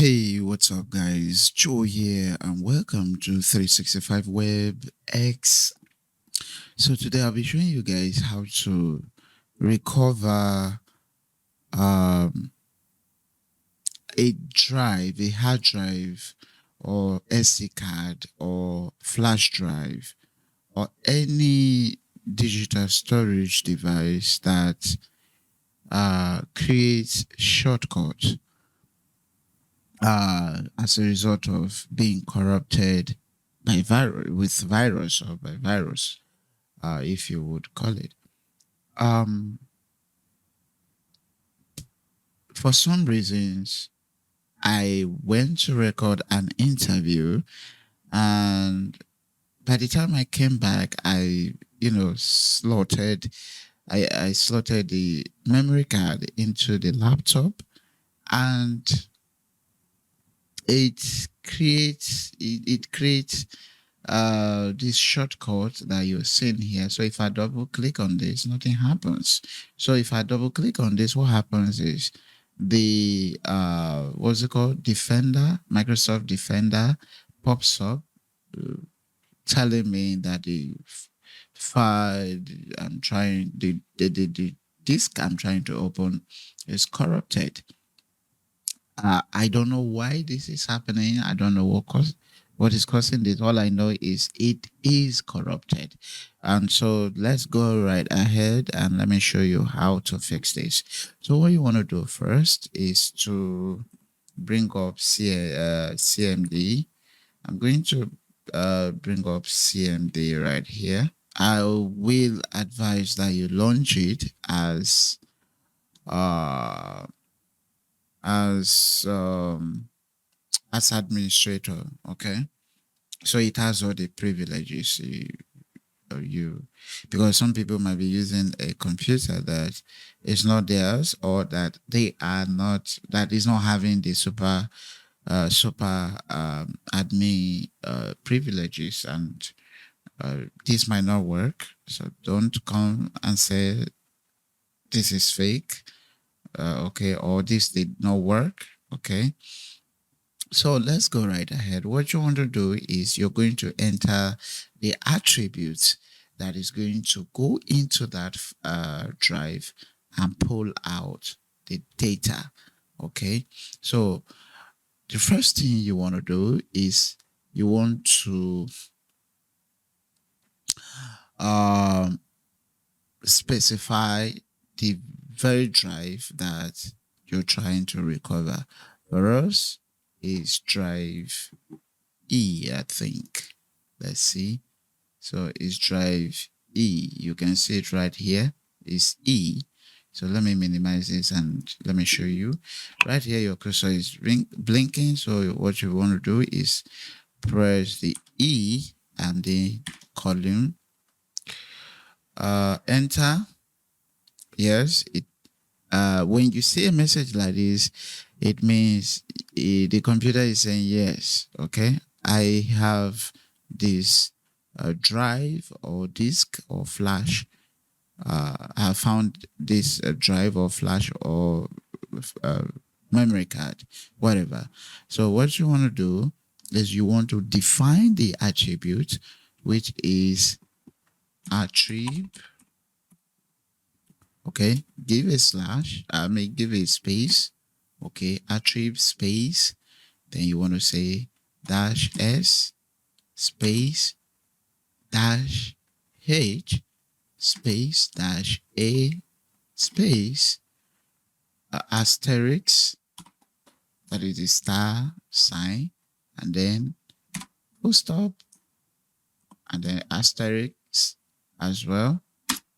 Hey, what's up, guys? Joe here, and welcome to 365 Web X. So, today I'll be showing you guys how to recover um, a hard drive, or SD card, or flash drive, or any digital storage device that creates shortcuts as a result of being corrupted by virus or by virus, if you would call it. Um, for some reasons, I went to record an interview, and by the time I came back, I slotted the memory card into the laptop, and it creates this shortcut that you're seeing here. So if I double click on this, nothing happens. So if I double click on this, what happens is the what's it called, Defender, Microsoft Defender, pops up, uh, telling me that file I'm trying the disk I'm trying to open is corrupted. I don't know why this is happening. I don't know what is causing this. All I know is it is corrupted. And so let's go right ahead and let me show you how to fix this. So what you want to do first is to bring up CMD. I'm going to bring up CMD right here. I will advise that you launch it uh as um as administrator. Okay, so it has all the privileges you because some people might be using a computer that is not theirs, or that they are not that is not having the super admin privileges, and this might not work. So don't come and say this is fake, okay, or this did not work. Okay, so let's go right ahead. What you want to do is you're going to enter the attributes that is going to go into that drive and pull out the data. Okay, so the first thing you want to do is you want to um, specify the very drive that you're trying to recover. For us, is drive E, I think. Let's see. So it's drive E. You can see it right here. It's E. So let me minimize this and let me show you. Right here, your cursor is blinking. So what you want to do is press the E and the column. Enter. Yes. When you see a message like this, it means the computer is saying yes. Okay. I have this drive or disk or flash. I have found this drive or flash or uh, memory card, whatever. So what you want to do is you want to define the attribute, which is attrib. Okay, give a slash. Give a space. Okay, attrib space. Then you want to say dash s space dash h space dash a space asterisk, that is the star sign, and then full stop, and then asterisk as well,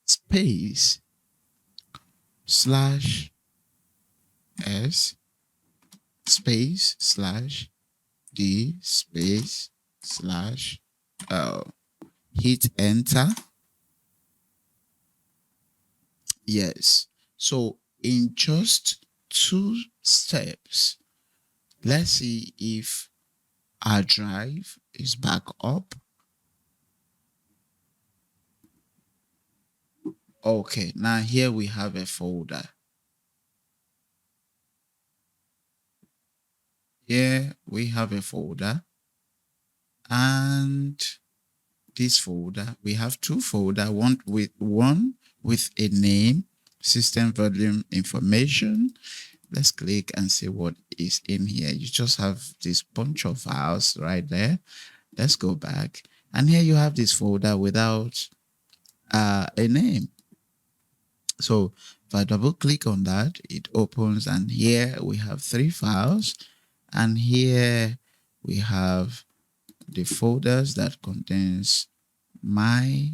space slash s space slash d space slash l. Hit enter. Yes. So in just 2 steps, let's see if our drive is back up. Okay, now here we have a folder. Here we have a folder, and this folder, we have two folder, one with a name, system volume information. Let's click and see what is in here. You just have this bunch of files right there. Let's go back, and here you have this folder without a name. So if I double click on that, it opens, and here we have three files, and here we have the folders that contains my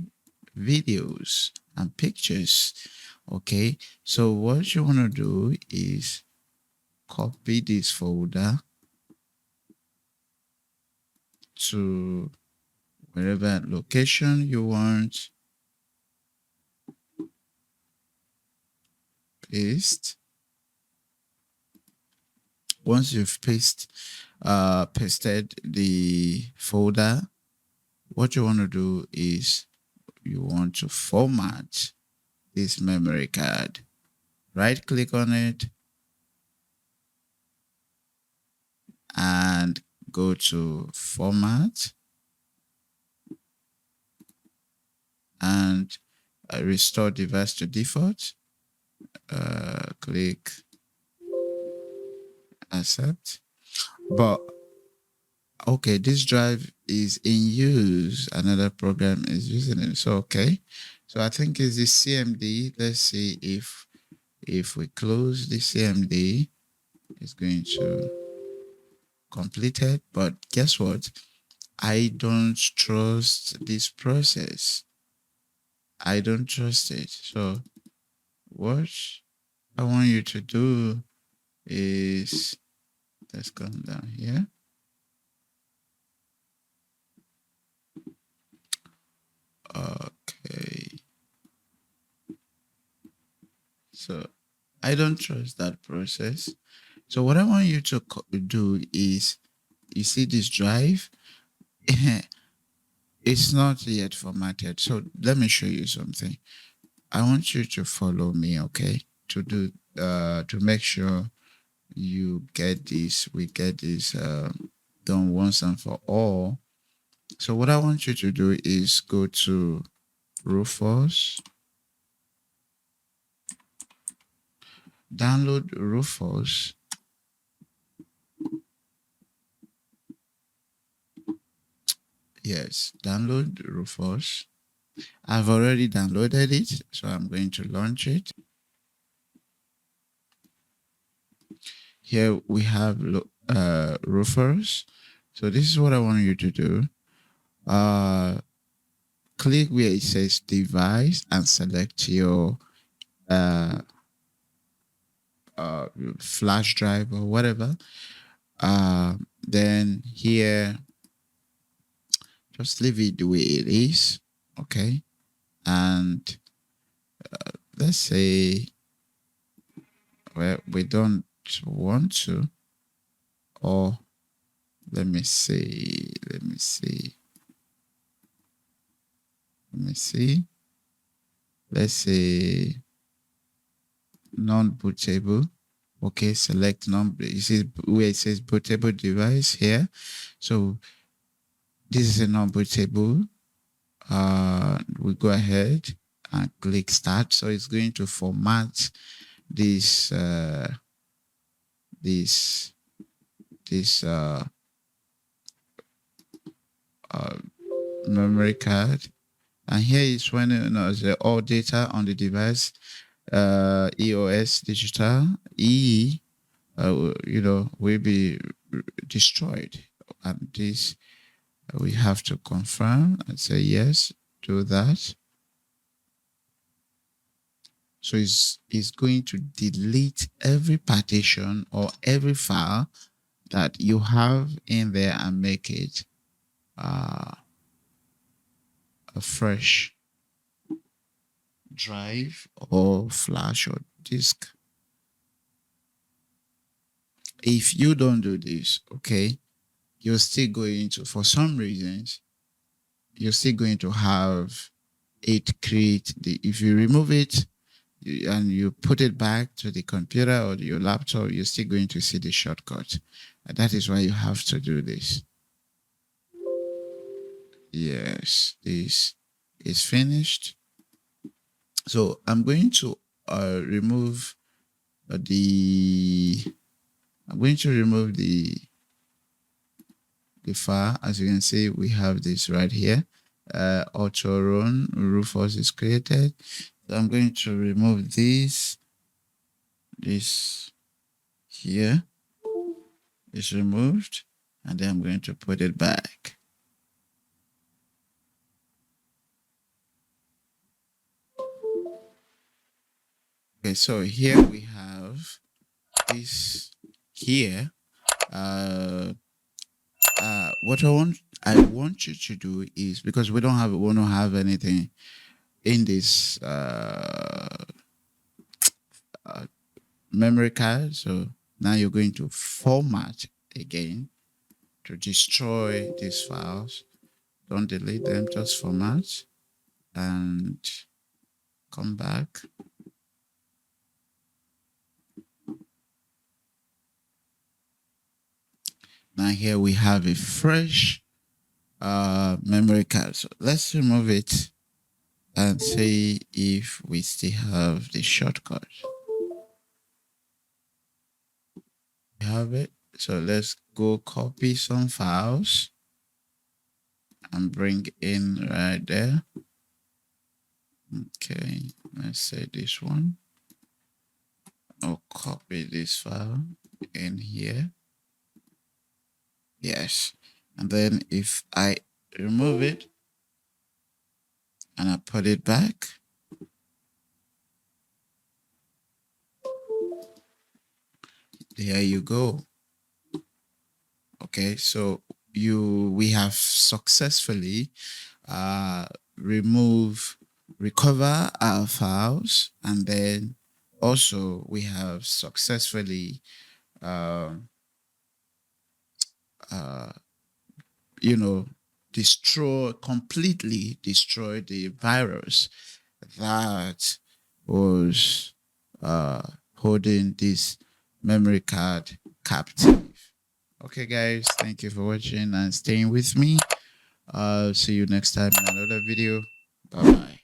videos and pictures. Okay, so what you want to do is copy this folder to wherever location you want, paste. Once you've pasted the folder, what you want to do is you want to format this memory card. Right click on it and go to format and restore device to default. Click accept. But okay, this drive is in use. Another program is using it. So okay. So I think it's the CMD. Let's see if we close the CMD, it's going to complete it. But guess what? I don't trust this process. I don't trust it. So what I want you to do is, let's come down here. Okay. So I don't trust that process. So what I want you to do is, you see this drive? It's not yet formatted. So let me show you something. I want you to follow me, okay? To make sure you get this, we get this done once and for all. So what I want you to do is go to Rufus, download Rufus. Yes, download Rufus. I've already downloaded it, so I'm going to launch it. Here we have Rufus. So this is what I want you to do. Click where it says device and select your uh, flash drive or whatever. Then here, just leave it the way it is, okay? And let's say, well, we don't want to, or let me see. Let's say non-bootable. Okay, select you see where it says bootable device here. So this is a non-bootable. We go ahead and click start. So it's going to format this memory card, and here is when the all data on the device, EOS digital will be destroyed, and this we have to confirm and say yes, do that. So it's going to delete every partition or every file that you have in there and make it a fresh drive or flash or disk. If you don't do this, okay, you're still going to, for some reasons, you're still going to have it create if you remove it and you put it back to the computer or your laptop, you're still going to see the shortcut. That is why you have to do this. Yes, this is finished. So I'm going to remove the I'm going to remove the file. As you can see, we have this right here. Auto run Rufus is created. So I'm going to remove this here is removed, and then I'm going to put it back. Okay, so here we have this here. What I want you to do is, because we don't have anything in this memory card, so now you're going to format again to destroy these files. Don't delete them, just format and come back. Now here we have a fresh memory card. So let's remove it and see if we still have the shortcut. We have it. So let's go copy some files and bring in right there. Okay, let's say this one. I'll copy this file in here. Yes. And then if I remove it and I put it back, there you go. Okay, so we have successfully recover our files, and then also we have successfully completely destroy the virus that was holding this memory card captive. Okay, guys, thank you for watching and staying with me. See you next time in another video. Bye bye.